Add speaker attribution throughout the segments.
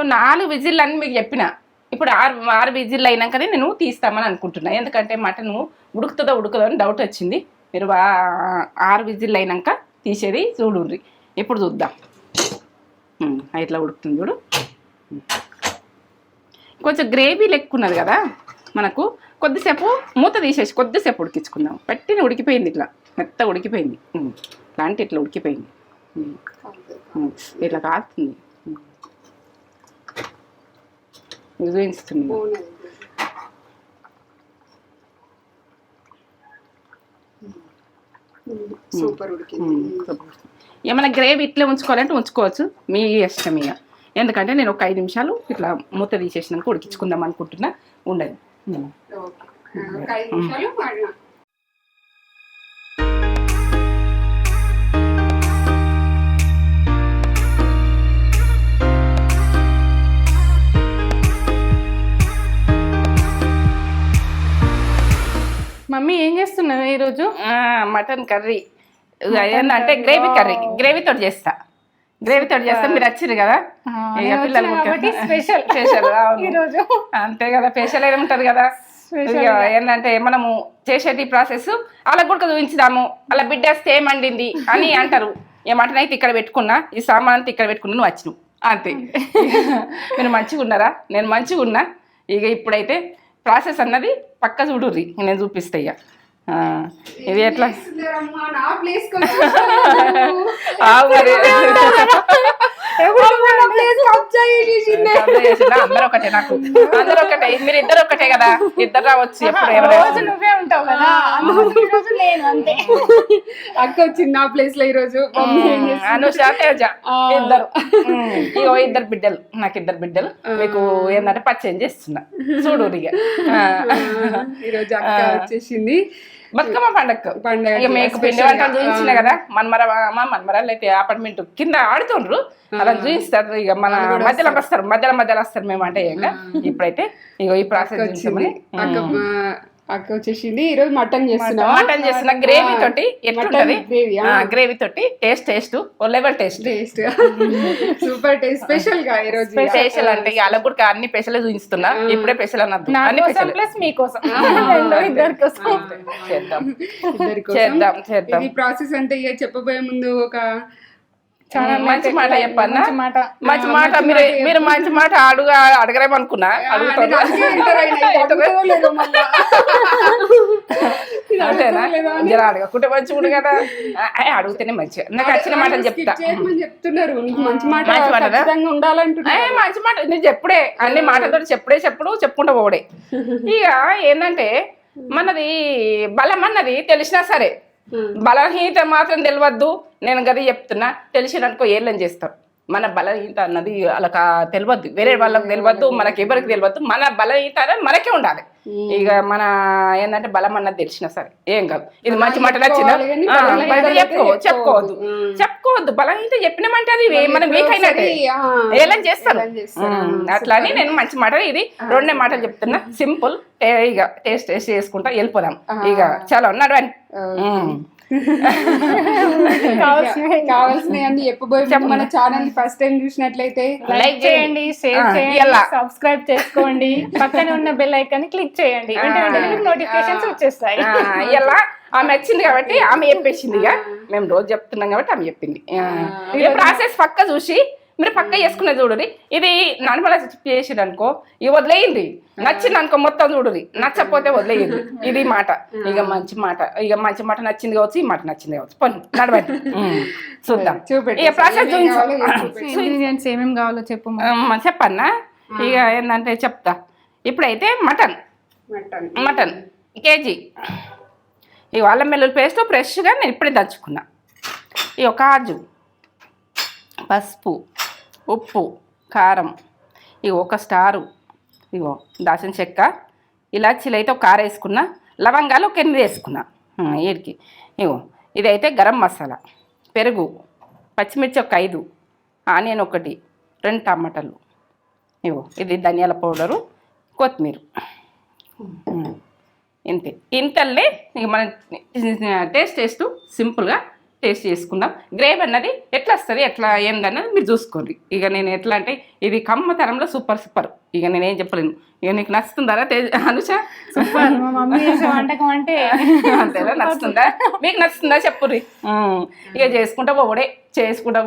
Speaker 1: నేను 4 విజిల్లు అని మీకు చెప్పిన. ఇప్పుడు 6 విజిల్లు అయినాకనే నేను తీస్తామని అనుకుంటున్నా. ఎందుకంటే మటన్ ఉడుకుతుందో ఉడకదో అని డౌట్ వచ్చింది. మీరు 6 విజిల్లు అయినాక తీసేది చూడుర్రి. ఇప్పుడు చూద్దాం. ఇట్లా ఉడుకుతుంది చూడు. కొంచెం గ్రేవీ లెక్కున్నది కదా మనకు. కొద్దిసేపు మూత తీసేసి కొద్దిసేపు ఉడికించుకుందాం. పట్టిన ఉడికిపోయింది, ఇట్లా మెత్తగా ఉడికిపోయింది. ఇట్లా ఉడికిపోయింది. ఇట్లా కాస్తుంది, చూపిస్తుంది.
Speaker 2: సూపర్ ఉడికింది.
Speaker 1: ఏమైనా గ్రేవీ ఇట్లా ఉంచుకోవాలంటే ఉంచుకోవచ్చు, మీ ఇష్టం ఇక. ఎందుకంటే నేను ఒక 5 నిమిషాలు ఇట్లా మూత తీసేసినాక ఉడికించుకుందాం అనుకుంటున్నా. ఉండదు.
Speaker 3: మమ్మీ ఏం చేస్తున్నావు ఈరోజు?
Speaker 1: మటన్ కర్రీ ఏంటంటే గ్రేవీ కర్రీ. గ్రేవీతో చేస్తా. మీరు వచ్చారు కదా
Speaker 3: స్పెషల్ ఈరోజు.
Speaker 1: అంతే కదా, స్పెషల్ ఏమి ఉంటుంది కదా. ఏంటంటే మనము చేసేది ప్రాసెస్ వాళ్ళకి కూడా చూపించుదాము. అలా బిడ్డ వస్తే ఏమండింది అని అంటారు. ఏ మటన్ అయితే ఇక్కడ పెట్టుకున్నా, ఈ సామాన్ అంతా ఇక్కడ పెట్టుకున్నా, నువ్వు వచ్చినావు అంతే. మీరు మంచిగా ఉన్నారా? నేను మంచిగా ఉన్నా. ఇక ఇప్పుడైతే ప్రాసెస్ అన్నది పక్క చూడుర్రి, నేను చూపిస్తా. ఇక ఇది ఎట్లా అందరూ ఒకటే, నాకు అందరూ ఒకటే. మీరు ఇద్దరు ఒకటే కదా, ఇద్దరు రావచ్చు. ఎప్పుడు
Speaker 3: నువ్వే ఉంటావు కదా, అంతే.
Speaker 2: అక్క వచ్చింది నా ప్లేస్ లో ఈరోజు.
Speaker 1: అనుష, తేజ ఇద్దరు. ఇద్దరు బిడ్డలు, నాకు 2 బిడ్డలు. మీకు ఏంటంటే పచ్చడి చేస్తున్నా చూడు. ఇక
Speaker 2: ఈరోజు అక్క వచ్చేసింది
Speaker 1: బతుకమ్మ పండగ. ఇక మీకు పిండి వంటలు చూపించిన కదా. మనమరాలు అయితే అపార్ట్మెంట్ కింద ఆడుతుండ్రు, అలా చూపిస్తారు. ఇక మన మధ్యలో వస్తారు మేము అంటే. ఇప్పుడైతే ఇక ఈ ప్రాసెస్ చూసామని
Speaker 2: అక్క వచ్చేసింది. ఈ రోజు మటన్ చేస్తున్నా
Speaker 1: గ్రేవీ తోటి. ఎట్లుంటది గ్రేవీ తోటి? Taste level taste
Speaker 2: super taste. Special గా ఈ రోజు
Speaker 1: స్పెషల్ అంటే అలా కూడా అన్ని స్పెషల్ చూపిస్తున్నా. ఇప్పుడే స్పెషల్ అన్నది అన్ని స్పెషల్
Speaker 3: ప్లస్ మీకోసం, ఇద్దరి కోసం
Speaker 1: చేద్దాం.
Speaker 2: ఈ ప్రాసెస్ అంటే ఇక చెప్పబోయే ముందు ఒక
Speaker 1: మంచి మాట చెప్పన్నా. మంచి మాట మీరు మంచి మాట అడగరేమనుకున్నా. అంతేనా? జర అడగకుంటే మంచిగా కదా, అడిగితేనే మంచిగా. నాకు వచ్చిన మాటలు చెప్తా.
Speaker 2: చెప్తున్నారు మంచి మాట ఉండాలంటున్నా.
Speaker 1: మంచి మాట నేను చెప్పుడే, అన్ని మాటలతో చెప్పుకుంటా పోవడే. ఇక ఏంటంటే మనది బలం అన్నది తెలిసినా సరే, బలహీనత మాత్రం తెలియద్దు. నేను గది చెప్తున్నా. తెలిసిననుకో ఏళ్ళని చేస్తారు. మన బలహీనత అన్నది అలా తెలియద్దు, వేరే వాళ్ళకి తెలియద్దు, మనకి ఎవరికి తెలియద్దు. మన బలహీనత అనేది మనకే ఉండాలి. ఇక మన ఏంటంటే బలం అన్నది తెలిసినా సరే ఏం కాదు. ఇది మంచి మాట నచ్చిందా చెప్పుకోవద్దు. బలహీనత చెప్పినామంటే అది మనం వీక్ అయినట్టే, ఏళ్ళని చేస్తారు. అట్లా అని నేను మంచి మాట, ఇది 2 మాటలు చెప్తున్నా. సింపుల్. ఇక టేస్ట్ చేసుకుంటా వెళ్ళిపోదాం. ఇక చాలా ఉన్నాడు అని
Speaker 2: కావాల్సినవి అన్ని చెప్పబోయే మన ఛానల్ ఫస్ట్ టైం చూసినట్లయితే
Speaker 3: లైక్ చేయండి, షేర్ చేయండి, సబ్స్క్రైబ్ చేసుకోండి, పక్కనే ఉన్న బెల్ ఐకాన్ క్లిక్ చేయండి. నోటిఫికేషన్స్ వచ్చేస్తాయి.
Speaker 1: ఇలా ఆమె వచ్చింది కాబట్టి ఆమె చెప్పేసింది. ఇక మేము రోజు చెప్తున్నాం కాబట్టి ఆమె చెప్పింది. ప్రాసెస్ పక్క చూసి మీరు పక్క చేసుకునే చూడురి. ఇది నడమల చేసేది అనుకో, ఇక వదిలేయండి. నచ్చింది అనుకో మొత్తం చూడురి, నచ్చకపోతే వదిలేయండి. ఇది మాట. ఇక మంచి మాట నచ్చింది కావచ్చు, ఈ మాట నచ్చింది కావచ్చు. పని నడవండి, చూద్దాం. ఇక ప్రాసెస్
Speaker 3: ఇంగ్రీడియంట్స్ ఏమేమి కావాలో
Speaker 1: చెప్పన్నా. ఇక ఏంటంటే చెప్తా. ఇప్పుడైతే మటన్ కేజీ. ఇక అల్లం వెల్లుల్లి పేస్ట్ ఫ్రెష్గా నేను ఇప్పుడే దంచుకున్నా. ఇక కాజు, పసుపు, ఉప్పు, కారం, ఇగో 1 స్టారు, ఇగో దాచిన చెక్క, ఇలాచీలు అయితే 1 6 వేసుకున్నా, లవంగాలు 1 8 వేసుకున్నా. వీడికి ఇగో ఇదైతే గరం మసాలా, పెరుగు, పచ్చిమిర్చి 1 5, ఆనియన్ 1, 2 టమాటాలు, ఇగో ఇది ధనియాల పౌడరు, కొత్తిమీర. ఇంతే. ఇంతల్లే ఇక మన టేస్ట్ సింపుల్గా టేస్ట్ చేసుకుందాం. గ్రేవీ అన్నది ఎట్లా వస్తుంది ఎట్లా ఏందన్నది మీరు చూసుకోండి. ఇక నేను ఎట్లా అంటే ఇది కమ్మతనంలో సూపర్. ఇక నేనేం చెప్పలేను. ఇక నీకు నచ్చుతుందా అనుష?
Speaker 3: సూపర్. మా మమ్మీ చేసే వంటకం అంటే
Speaker 1: అంతేనా? నచ్చుతుందా? మీకు నచ్చుతుందా చెప్పుర్రి. ఇక చేసుకుంటా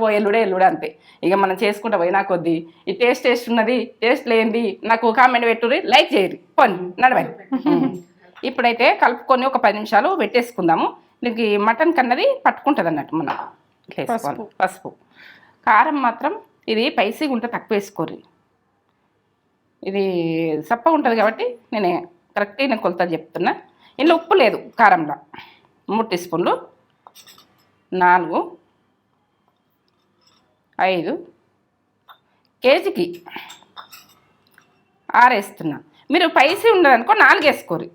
Speaker 1: పోయి ఎల్లుడే అంతే. ఇక మనం చేసుకుంటా పోయి నాకు కొద్ది ఈ టేస్ట్ ఉన్నది, టేస్ట్ లేనిది నాకు కామెంట్ పెట్టుర్రి, లైక్ చేయరు, పోనీ నడవండి. ఇప్పుడైతే కలుపుకొని ఒక 10 నిమిషాలు పెట్టేసుకుందాము. దీనికి మటన్ కన్నది పట్టుకుంటుంది అన్నట్టు. మనం వేసుకోవాలి పసుపు, కారం మాత్రం ఇది స్పైసీగా ఉంటే తక్కువ వేసుకోరు. ఇది సప్పగా ఉంటుంది కాబట్టి నేను కరెక్ట్గా కొలత చెప్తున్నా. ఇందులో ఉప్పు లేదు కారంలో. 3 టీ స్పూన్లు, 4, 5 కేజీకి 6 వేస్తున్నా. మీరు స్పైసీ ఉండదనుకో 4 వేసుకోరు.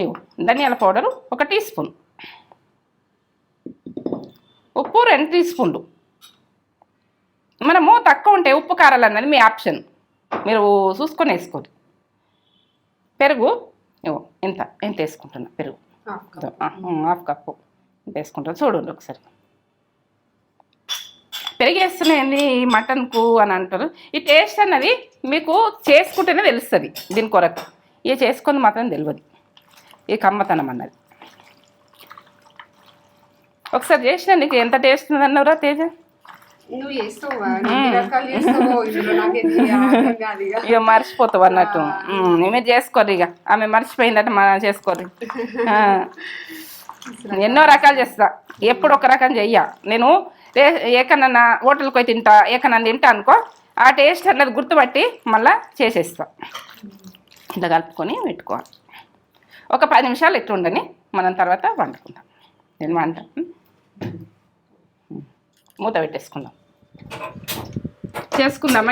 Speaker 1: ఇవ్వు ధనియాల పౌడరు 1 టీ స్పూన్, ఉప్పు 2 టీ స్పూన్లు. మనము తక్కువ ఉంటే ఉప్పు కారాలు అన్నది మీ ఆప్షన్, మీరు చూసుకొని వేసుకోరు. పెరుగు ఇవ్వు ఎంత వేసుకుంటున్నా పెరుగు, 1/2 కప్పు వేసుకుంటాను. చూడండి ఒకసారి. పెరుగు వేస్తున్నాయండి ఈ మటన్కు అని అంటారు. ఈ టేస్ట్ అన్నది మీకు చేసుకుంటేనే తెలుస్తుంది. దీని కొరకు ఇక చేసుకొని మాత్రం తెలియదు ఈ కమ్మతనం అన్నది. ఒకసారి చేసిన నీకు ఎంత టేస్ట్ ఉంది అన్నవరా తేజ? ఇక మర్చిపోతావు అన్నట్టు. మీరు చేసుకోరు, ఇక ఆమె మర్చిపోయిందట మనం చేసుకోరు. ఎన్నో రకాలు చేస్తా, ఎప్పుడు ఒక రకం చెయ్య. నేను ఏకన్నా హోటల్కి పోయి తింటా, ఏకన్నా తింటా అనుకో, ఆ టేస్ట్ అన్నది గుర్తుపట్టి మళ్ళీ చేసేస్తా. ఇట్లా కలుపుకొని పెట్టుకోవాలి. ఒక 10 నిమిషాలు ఎట్లా ఉండని, మనం తర్వాత వండుకుందాం. నేను వంట మూత పెట్టేసుకుందాం, చేసుకుందాం.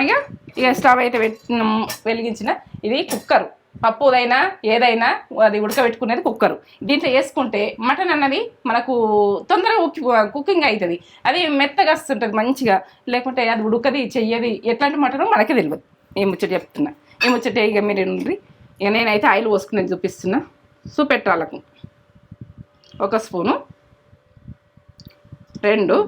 Speaker 1: ఇక స్టవ్ అయితే వెలిగించిన. ఇది కుక్కరు, పప్పుదైనా ఏదైనా అది ఉడకబెట్టుకునేది కుక్కరు. దీంట్లో వేసుకుంటే మటన్ అన్నది మనకు తొందరగా కుకింగ్ అవుతుంది. అది మెత్తగా వస్తుంటుంది మంచిగా, లేకుంటే అది ఉడకది చెయ్యది. ఎట్లాంటి మటన్ మనకే తెలియదు. ఈ ముచ్చట చెప్తున్నా. ఈ ముచ్చట ఇక మీరు ఉండ్రి. ఇక నేనైతే ఆయిల్ పోసుకునేది చూపిస్తున్నా. చూపెట్టాలకు 1 స్పూను, 2,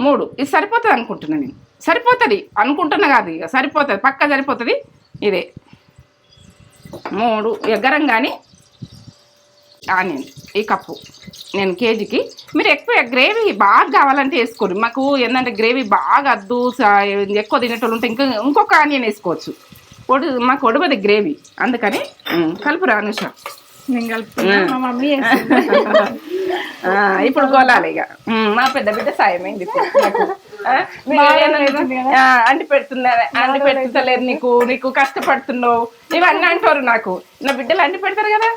Speaker 1: 3 ఇది సరిపోతుంది అనుకుంటున్నా. నేను సరిపోతుంది అనుకుంటున్నా కాదు, ఇక సరిపోతుంది, పక్కా సరిపోతుంది. ఇదే 3 ఎగ్గరం కానీ ఆనియన్ ఈ కప్పు. నేను కేజీకి. మీరు ఎక్కువ గ్రేవీ బాగా కావాలంటే వేసుకోరు. మాకు ఏంటంటే గ్రేవీ బాగా అద్దు, ఎక్కువ తినేటోళ్ళు ఉంటే ఇంకొక ఆనియన్ వేసుకోవచ్చు. మాకు ఒడవది గ్రేవీ, అందుకని కలుపురా అనుష.
Speaker 3: నేను కలుపుతున్నా, మా మమ్మీ
Speaker 1: ఇప్పుడు గోలాలి. ఇక మా పెద్ద బిడ్డ సాయమైంది ఇప్పుడు నాకు. అంటి పెడుతలేరు నీకు కష్టపడుతున్నావు ఇవన్నీ అంటారు. నాకు నా బిడ్డలు అంటి పెడతారు కదా,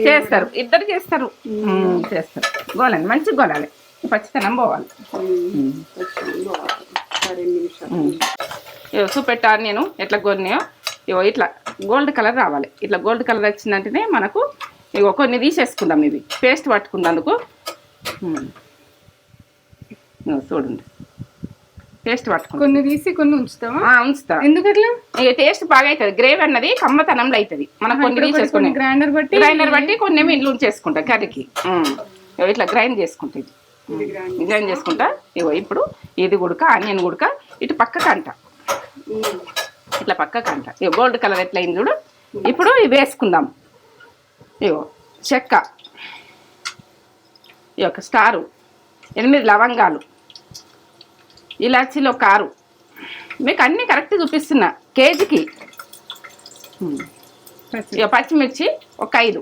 Speaker 1: చేస్తారు, ఇద్దరు చేస్తారు. గోలండి, మంచిగా గోలాలి, పచ్చితనం పోవాలి. చూపెట్టాను నేను ఎట్లా కొన్నాయో. ఇట్లా గోల్డ్ కలర్ రావాలి. ఇట్లా గోల్డ్ కలర్ వచ్చిందంటేనే మనకు కొన్ని తీసేసుకుందాం. ఇవి పేస్ట్ పట్టుకుందాందుకు చూడండి. పేస్ట్ పట్టుకుందాం.
Speaker 2: కొన్ని తీసి కొన్ని ఉంచుతావా?
Speaker 1: ఉంచుతా.
Speaker 2: ఎందుకట్లా?
Speaker 1: ఇక టేస్ట్ బాగా అవుతుంది. గ్రేవీ అన్నది కమ్మతనంలో అవుతుంది. మనం కొన్ని తీసేసుకుని
Speaker 2: గ్రైండర్ బట్టి
Speaker 1: కొన్ని ఇంట్లో ఉంచేసుకుంటా కర్రీకి. ఇట్లా గ్రైండ్ చేసుకుంటా. గ్రైండ్ చేసుకుంటా. ఇప్పుడు ఇది గుడక, ఆనియన్ గుడక ఇటు పక్కకు అంట, ఇట్లా పక్కకు అంట. గోల్డ్ కలర్ ఎట్లా అయింది చూడు. ఇప్పుడు ఇవి వేసుకుందాం. చెక్క, స్టారు, 8 లవంగాలు, ఇలాచీలో 6. మీకు అన్నీ కరెక్ట్ చూపిస్తున్నా కేజీకి. పచ్చిమిర్చి 5,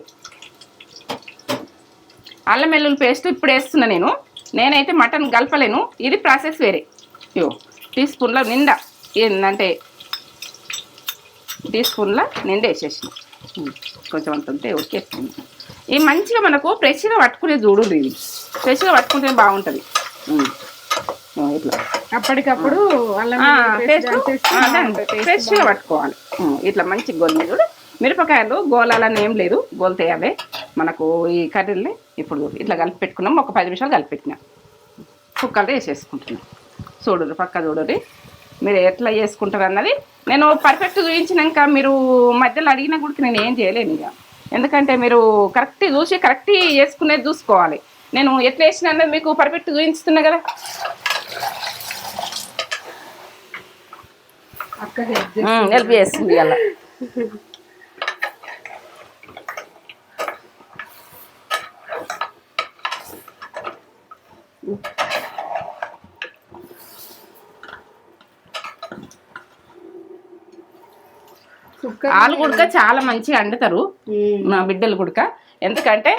Speaker 1: అల్లం వెల్లుల్లి పేస్ట్ ఇప్పుడు వేస్తున్నా. నేనైతే మటన్ కలపలేను, ఇది ప్రాసెస్ వేరే. టీ స్పూన్ల నిండా ఏంటంటే టీ స్పూన్ల నిండా వేసేసిన. కొంచెం అంత ఉంటే ఉడికేస్తుంది. ఇది మంచిగా మనకు ఫ్రెష్గా పట్టుకునే చూడు. ఇది ఫ్రెష్గా పట్టుకుంటే బాగుంటుంది. ఇట్లా
Speaker 3: అప్పటికప్పుడు
Speaker 1: ఫ్రెష్గా పట్టుకోవాలి. ఇట్లా మంచిగా గొల్లి చూడు. మిరపకాయలు గోలాలని ఏం లేదు, గోలితే అవే మనకు ఈ కర్రీల్ని. ఇప్పుడు ఇట్లా కలిపి పెట్టుకున్నాం. ఒక 10 నిమిషాలు కలిపి పెట్టినా. కుక్కర్లో వేసేసుకుంటున్నాం. చూడరు పక్క చూడరు. మీరు ఎట్లా చేసుకుంటారు అన్నది నేను పర్ఫెక్ట్ చూపించినాక మీరు మధ్యలో అడిగిన కూడా నేను ఏం చేయలేను ఇక. ఎందుకంటే మీరు కరెక్ట్ చూసి కరెక్ట్ చేసుకునేది చూసుకోవాలి. నేను ఎట్లా వేసిన అన్నది మీకు పర్ఫెక్ట్ చూపిస్తున్నా కదా. హెల్ప్ చేస్తుంది అలా. ఆలు గుడక చాలా మంచిగా వండుతారు మా బిడ్డలు గుడక. ఎందుకంటే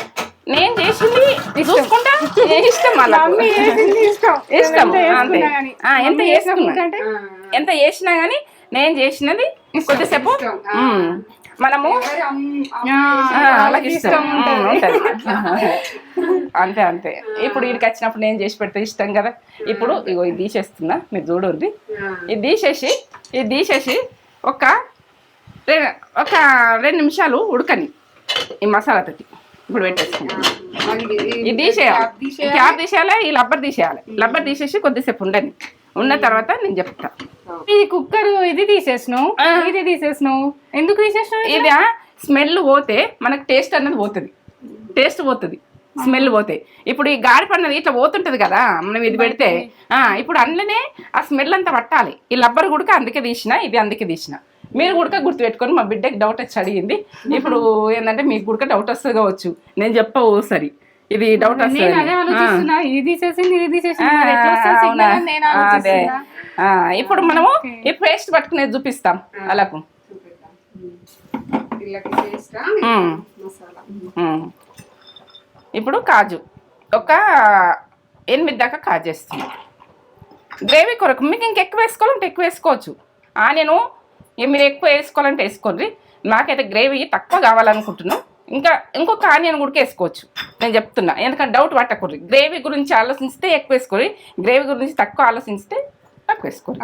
Speaker 1: నేను చేసింది చూసుకుంటా ఇష్టం అలా ఇష్టం అంతే. ఎంత చేసినా కానీ నేను చేసినది కొద్దిసేపు మనము అలాగే ఇష్టం ఉంటుంది అంతే అంతే. ఇప్పుడు వీడికి వచ్చినప్పుడు నేను చేసి పెడితే ఇష్టం కదా. ఇప్పుడు ఇగో ఇది తీసేస్తున్నా, మీరు చూడండి. ఇది తీసేసి ఒక 2 నిమిషాలు ఉడకని ఈ మసాలా తోటి ఇప్పుడు పెట్టేసుకుంటాం. ఇది తీసేయాలి, క్యాప్ తీసేయాలి, ఈ లబ్బర్ తీసేయాలి. లబ్బర్ తీసేసి కొద్దిసేపు ఉండని. ఉన్న తర్వాత నేను చెప్తా.
Speaker 3: ఈ కుక్కర్ ఇది తీసేసినావు, ఇది తీసేసినావు, ఎందుకు తీసేసినావు?
Speaker 1: ఇది స్మెల్ పోతే మనకు టేస్ట్ అన్నది పోతుంది, టేస్ట్ పోతుంది, స్మెల్ పోతాయి. ఇప్పుడు ఈ గాడి పన్నది ఇట్లా పోతుంటది కదా మనం ఇది పెడితే. ఇప్పుడు అందులోనే ఆ స్మెల్ అంతా పట్టాలి. ఈ లబ్బర్ గుడక అందుకే తీసిన, ఇది అందుకే తీసిన. మీరు గుడక గుర్తుపెట్టుకొని, మా బిడ్డకి డౌట్ వచ్చి అడిగింది. ఇప్పుడు ఏంటంటే మీకు గుడక డౌట్ వస్తుంది కావచ్చు, నేను చెప్పవు సరి ఇది డౌట్ వస్తుంది. అదే ఇప్పుడు మనము ఈ పేస్ట్ పట్టుకునేది చూపిస్తాం అలాకు. ఇప్పుడు కాజు ఒక 8 దాకా కాజు వేస్తున్నాం గ్రేవీ కొరకు. మీకు ఇంకెక్కువ వేసుకోవాలంటే ఎక్కువ వేసుకోవచ్చు. నేను మీరు ఎక్కువ వేసుకోవాలంటే వేసుకోండి. నాకైతే గ్రేవీ తక్కువ కావాలనుకుంటున్నాను. ఇంకొక ఆనియన్ కూడా వేసుకోవచ్చు నేను చెప్తున్నా. ఎందుకంటే డౌట్ పట్టకూడదు. గ్రేవీ గురించి ఆలోచిస్తే ఎక్కువ వేసుకోండి, గ్రేవీ గురించి తక్కువ ఆలోచిస్తే తక్కువ వేసుకోండి.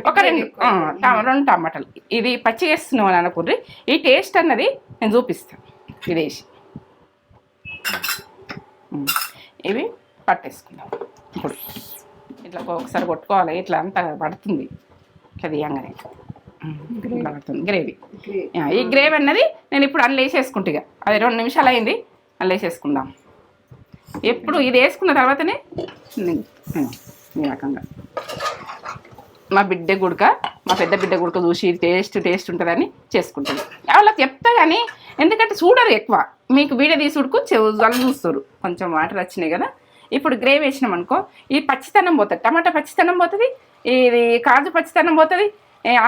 Speaker 1: ఒక 2 టమాటాలు ఇది పచ్చి వేస్తున్నాం అని అనుకోండి. ఈ టేస్ట్ అన్నది నేను చూపిస్తాను. ఇది వేసి ఇవి పట్టేసుకుందాం. ఇప్పుడు ఇట్లా ఒకసారి కొట్టుకోవాలి, ఇట్లా అంతా పడుతుంది ఇట్లా తీయంగానే ఇట్లా పడుతుంది గ్రేవీ. ఈ గ్రేవీ అన్నది నేను ఇప్పుడు అందులో వేసేసుకుంటా. అది 2 నిమిషాలు అయింది, అందులో వేసేసుకుందాం. ఎప్పుడు ఇది వేసుకున్న తర్వాతనే ఈ రకంగా మా బిడ్డ గుడక, మా పెద్ద బిడ్డ గుడక చూసి టేస్ట్ ఉంటుందని చేసుకుంటుంది. వాళ్ళకి చెప్తా కానీ ఎందుకంటే చూడరు ఎక్కువ. మీకు వీడియో తీసుడుకు వాళ్ళు చూస్తారు. కొంచెం వాటర్ వచ్చినాయి కదా. ఇప్పుడు గ్రేవీ వేసినాం అనుకో, ఈ పచ్చితనం పోతుంది, టమాటా పచ్చితనం పోతుంది, ఇది కాజు పచ్చితనం పోతుంది,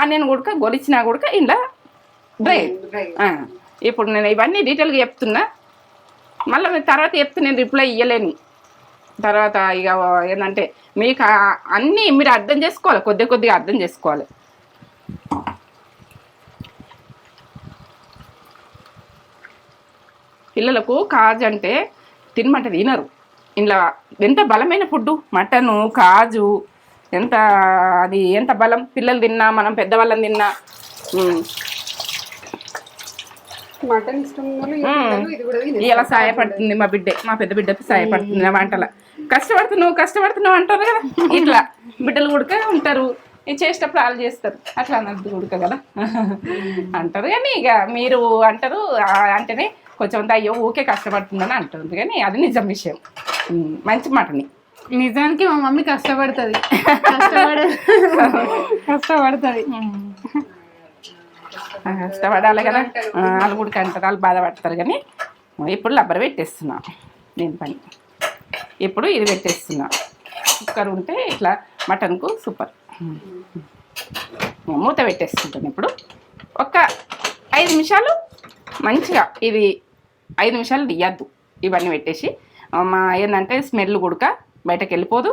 Speaker 1: ఆనియన్ గుడక గొలిచినా గుడక ఇలా డ్రై. ఇప్పుడు నేను ఇవన్నీ డీటెయిల్గా చెప్తున్నా. మళ్ళీ తర్వాత చెప్తే నేను రిప్లై ఇవ్వలేను. తర్వాత ఇక ఏంటంటే మీకు అన్నీ మీరు అర్థం చేసుకోవాలి, కొద్దిగా అర్థం చేసుకోవాలి. పిల్లలకు కాజు అంటే తినమంటే తినరు. ఇంట్లో ఎంత బలమైన ఫుడ్డు మటను కాజు, ఎంత బలం. పిల్లలు తిన్నా, మనం పెద్దవాళ్ళని తిన్నా.
Speaker 2: మటన్ ఇష్టం
Speaker 1: ఇలా సహాయపడుతుంది మా బిడ్డ, మా పెద్ద బిడ్డకి సహాయపడుతుంది నా వంటల. కష్టపడుతున్నావు అంటారు కదా, ఇట్లా బిడ్డలు కూడా ఉంటారు. ఇది చేసేటప్పుడు వాళ్ళు చేస్తారు, అట్లా అన్నది ఉడక కదా అంటారు. కానీ ఇక మీరు అంటారు అంటేనే కొంచెం అయ్యో ఊకే కష్టపడుతుందని అంటుంది. కానీ అది నిజం విషయం. మంచి మాటని.
Speaker 3: నిజానికి మా మమ్మీ కష్టపడుతుంది.
Speaker 1: కష్టపడాలి కదా. వాళ్ళు కూడా అంటారు, వాళ్ళు బాధపడతారు. కానీ ఇప్పుడు లబ్బర్ పెట్టేస్తున్నా నేను పని. ఇప్పుడు ఇది పెట్టేస్తున్నా. కుక్కర్ ఉంటే ఇట్లా మటన్కు సూపర్. మూత పెట్టేస్తుంటాను. ఇప్పుడు ఒక 5 నిమిషాలు మంచిగా, ఇది 5 నిమిషాలు తీయద్దు. ఇవన్నీ పెట్టేసి ఏంటంటే స్మెల్ గుడక బయటకు వెళ్ళిపోదు,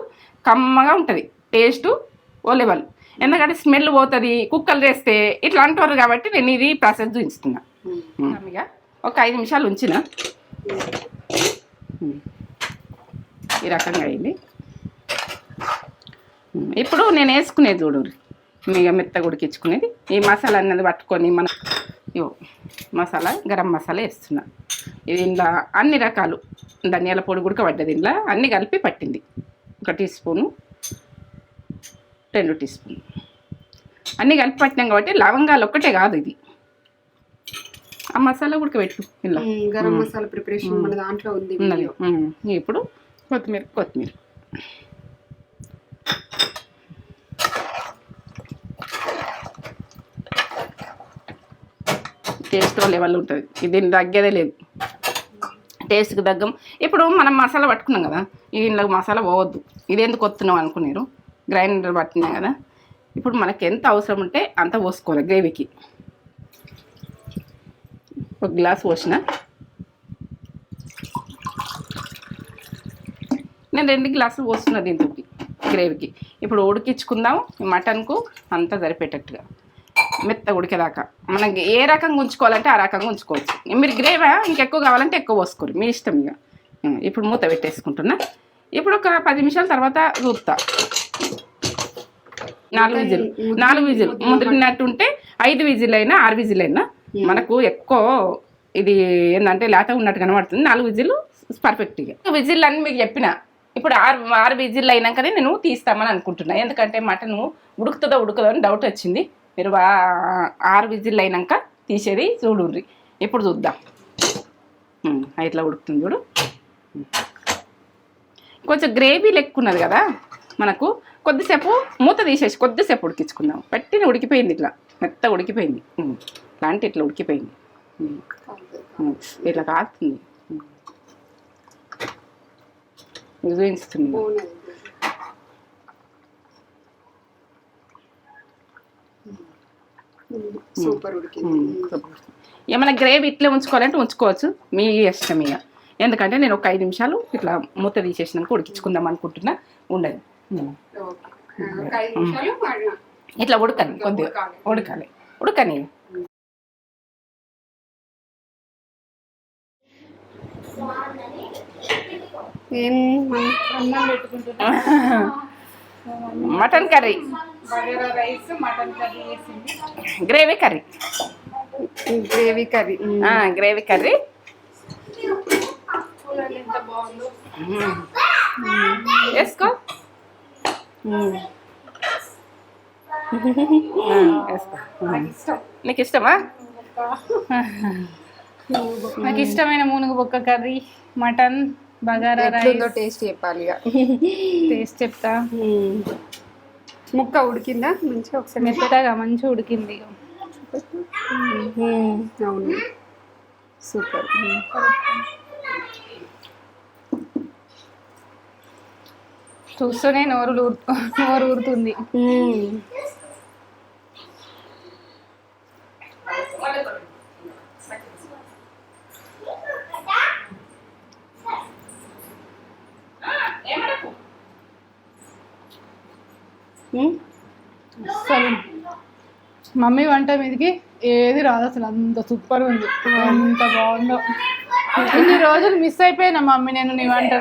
Speaker 1: కమ్మగా ఉంటుంది టేస్టు ఓ లెవెల్. ఎందుకంటే స్మెల్ పోతుంది కుక్కలు చేస్తే ఇట్లా అంటారు. కాబట్టి నేను ఇది ప్రాసెస్ చూపిస్తున్నా. ఇక ఒక 5 నిమిషాలు ఉంచిన ఈ రకంగా అయింది. ఇప్పుడు నేను వేసుకునేది చూడు, ఇక మెత్తగా ఉడికించుకునేది. ఈ మసాలా అన్నది పట్టుకొని మన మసాలా, గరం మసాలా వేస్తున్నా. ఇది ఇంట్లో అన్ని రకాలు ధనియాల పొడి ఉడకబడ్డది, ఇంట్లో అన్నీ కలిపి పట్టింది. 1 టీ స్పూను 2 టీ స్పూన్ అన్నీ కలిపి పట్టినాం కాబట్టి లవంగాలు ఒక్కటే కాదు ఇది. ఆ మసాలా ఉడకబెట్టు ఇలా
Speaker 2: గరం మసాలా ప్రిపరేషన్ మన దాంట్లో ఉంది
Speaker 1: ఉన్నది. ఇప్పుడు కొత్తిమీర టేస్ట్ లెవెల్ ఉంటుంది, ఇది తగ్గేదే లేదు, టేస్ట్కి తగ్గం. ఇప్పుడు మనం మసాలా పట్టుకున్నాం కదా, ఇందులో మసాలా పోవద్దు, ఇది ఎందుకు వస్తున్నాం అనుకున్నారు, గ్రైండర్ పట్టినాం కదా. ఇప్పుడు మనకి ఎంత అవసరం ఉంటే అంత పోసుకోవాలి. గ్రేవీకి 1 గ్లాస్ పోసిన, నేను 2 గ్లాసులు పోస్తున్నా దీంతో గ్రేవీకి. ఇప్పుడు ఉడికించుకుందాం మటన్కు అంతా సరిపెట్టేట్టుగా, మెత్తగా ఉడికేదాకా. మనకి ఏ రకంగా ఉంచుకోవాలంటే ఆ రకంగా ఉంచుకోవచ్చు. మీరు గ్రేవీ ఇంకెక్కువ కావాలంటే ఎక్కువ పోసుకోరు, మీ ఇష్టం ఇక. ఇప్పుడు మూత పెట్టేసుకుంటున్నా. ఇప్పుడు ఒక 10 నిమిషాల తర్వాత చూపుతా. 4 విజిల్ ముదిరినట్టు ఉంటే 5 విజిల్ అయినా 6 విజిల్ అయినా మనకు ఎక్కువ ఇది ఏంటంటే లేత ఉన్నట్టు కనబడుతుంది. 4 విజిల్ పర్ఫెక్ట్గా. విజిల్ అని మీకు చెప్పిన, ఇప్పుడు 6 విజిల్ అయినాకనే నేను తీస్తామని అనుకుంటున్నా. ఎందుకంటే మటన్ ఉడుకుతుందో ఉడకదో అని డౌట్ వచ్చింది. మీరు 6 విజిల్ అయినాక తీసేది చూడుండ్రి. ఇప్పుడు చూద్దాం. ఇట్లా ఉడుకుతుంది చూడు. కొంచెం గ్రేవీ లెక్క ఉన్నది కదా మనకు. కొద్దిసేపు మూత తీసేసి కొద్దిసేపు ఉడికించుకుందాం. పట్టిన ఉడికిపోయింది, ఇట్లా మెత్త ఉడికిపోయింది. ఇట్లాంటి ఇట్లా ఉడికిపోయింది, ఇట్లా కాస్తుంది, చూపిస్తుంది.
Speaker 2: సూపర్ ఉడికింది.
Speaker 1: ఏమైనా గ్రేవీ ఇట్లా ఉంచుకోవాలంటే ఉంచుకోవచ్చు, మీ ఇష్టం ఇక. ఎందుకంటే నేను ఒక 5 నిమిషాలు ఇట్లా మూత తీసేసినాక ఉడికించుకుందాం అనుకుంటున్నా. ఉండదు, ఇట్లా ఉడకని, కొద్దిగా ఉడకని. Mutton curry, gravy curry, gravy curry. వేసుకో, నీకు ఇష్టమా?
Speaker 3: నాకు ఇష్టమైన మూనుగు బొక్క curry, mutton bagara rice.
Speaker 2: Taste చెప్పాలి,
Speaker 3: టేస్ట్ చెప్తా.
Speaker 2: ముక్క ఉడికిందా మంచిగా? ఒకసారి
Speaker 3: మెత్తగా మంచిగా ఉడికింది.
Speaker 2: అవును, సూపర్.
Speaker 3: చూస్తూనే నోరు ఊరుతుంది. అసలు మమ్మీ వంట మీదకి ఏది రాదు అసలు, అంత సూపర్ ఉంది, అంత బాగుందో. ఇన్ని రోజులు మిస్ అయిపోయినా మమ్మీ నేను నీ వంట.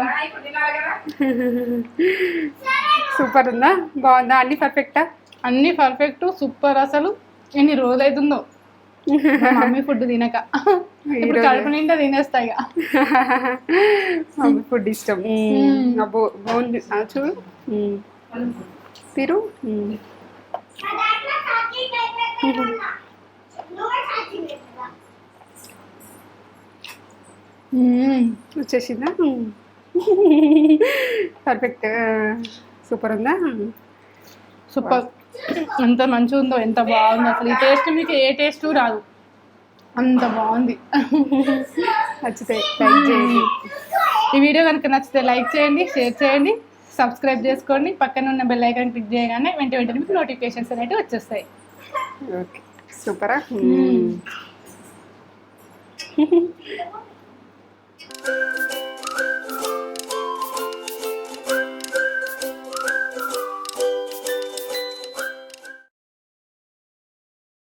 Speaker 2: సూపర్ ఉందా? బాగుందా? అన్ని పర్ఫెక్టా?
Speaker 3: అన్ని పర్ఫెక్ట్, సూపర్. అసలు ఎన్ని రోజులు అవుతుందో మమ్మీ ఫుడ్ తినక. ఇప్పుడు కడుపు నిండా తినేస్తా ఇక.
Speaker 2: మమ్మీ ఫుడ్ ఇష్టం. బాగుంది చూడు, తిరు. వచ్చేసిందా? పర్ఫెక్ట్, సూపర్ ఉందా?
Speaker 3: సూపర్. ఎంత మంచిగా ఉందో, ఎంత బాగుందో అసలు. ఈ టేస్ట్ మీకు ఏ టేస్ట్ రాదు, అంత బాగుంది.
Speaker 2: నచ్చితే లైక్ చేయండి.
Speaker 3: ఈ వీడియో కనుక నచ్చితే లైక్ చేయండి, షేర్ చేయండి, సబ్స్క్రైబ్ చేసుకోండి. పక్కన ఉన్న బెల్ ఐకాన్ క్లిక్ చేయగానే వెంటనే మీకు నోటిఫికేషన్స్ అనేవి వచ్చేస్తాయి.
Speaker 2: ఓకే, సూపరా.